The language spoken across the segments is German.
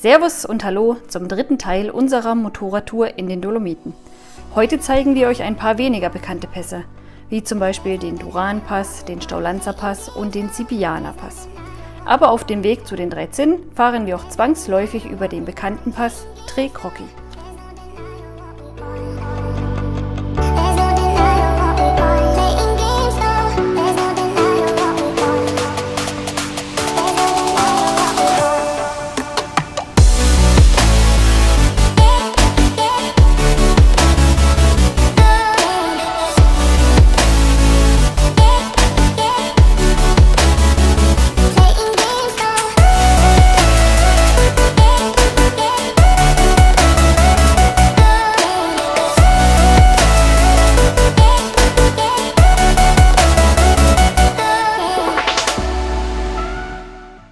Servus und Hallo zum dritten Teil unserer Motorradtour in den Dolomiten. Heute zeigen wir euch ein paar weniger bekannte Pässe, wie zum Beispiel den Duran-Pass, den Staulanzer-Pass und den Sipiana-Pass. Aber auf dem Weg zu den 3 Zinnen fahren wir auch zwangsläufig über den bekannten Pass Tre Crocchi.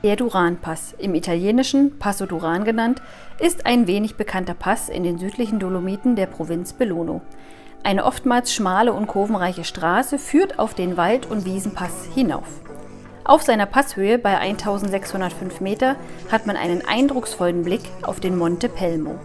Der Duran-Pass, im Italienischen Passo Duran genannt, ist ein wenig bekannter Pass in den südlichen Dolomiten der Provinz Belluno. Eine oftmals schmale und kurvenreiche Straße führt auf den Wald- und Wiesenpass hinauf. Auf seiner Passhöhe bei 1605 Meter hat man einen eindrucksvollen Blick auf den Monte Pelmo.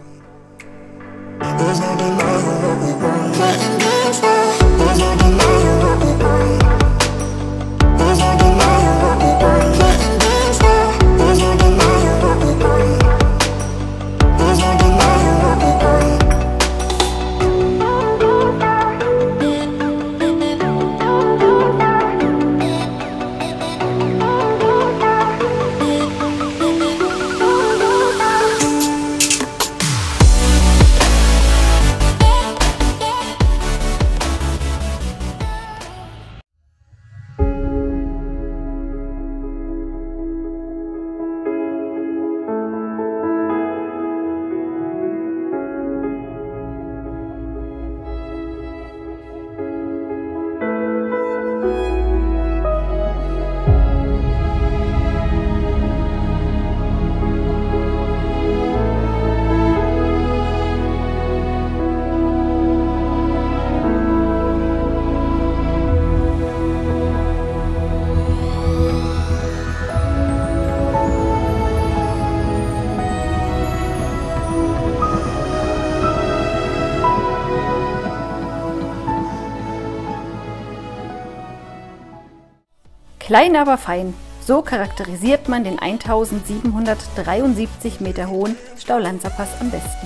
Klein, aber fein, so charakterisiert man den 1773 Meter hohen Staulanzer-Pass am besten.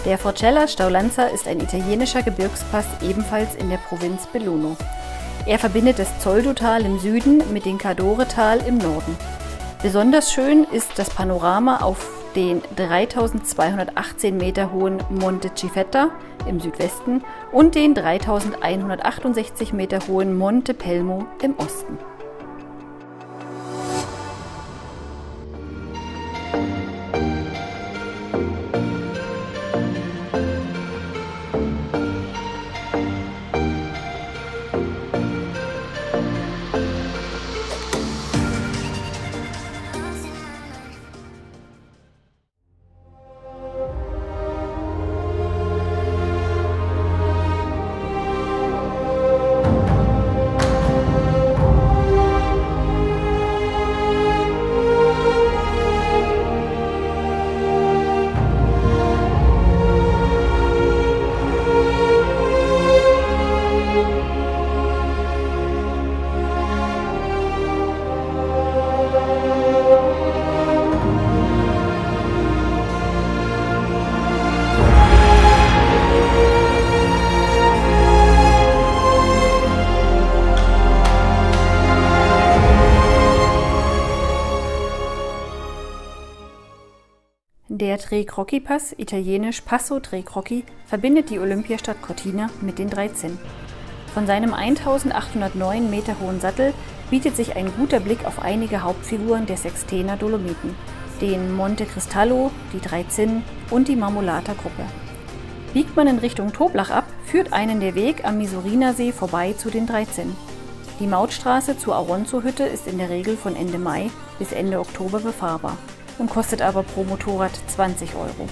Der Forcella Staulanzer ist ein italienischer Gebirgspass, ebenfalls in der Provinz Belluno. Er verbindet das Zoldo-Tal im Süden mit dem Cadore-Tal im Norden. Besonders schön ist das Panorama auf den 3218 Meter hohen Monte Cifetta im Südwesten und den 3168 Meter hohen Monte Pelmo im Osten. Der Tre Crocchi Pass, italienisch Passo Tre Crocchi, verbindet die Olympiastadt Cortina mit den 3 Zinnen. Von seinem 1809 Meter hohen Sattel bietet sich ein guter Blick auf einige Hauptfiguren der Sextener Dolomiten, den Monte Cristallo, die 3 Zinnen und die Marmolata-Gruppe. Biegt man in Richtung Toblach ab, führt einen der Weg am Misurinersee vorbei zu den 3 Zinnen. Die Mautstraße zur Auronzo-Hütte ist in der Regel von Ende Mai bis Ende Oktober befahrbar und kostet aber pro Motorrad 20 Euro.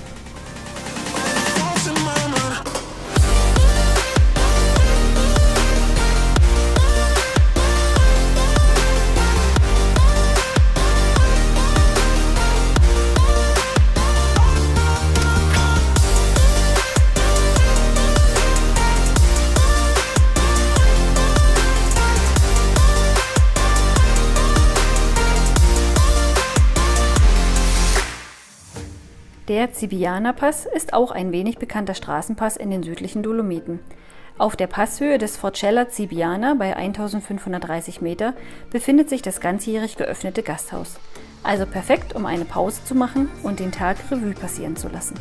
Der Zibiana-Pass ist auch ein wenig bekannter Straßenpass in den südlichen Dolomiten. Auf der Passhöhe des Forcella Zibiana bei 1530 Meter befindet sich das ganzjährig geöffnete Gasthaus. Also perfekt, um eine Pause zu machen und den Tag Revue passieren zu lassen.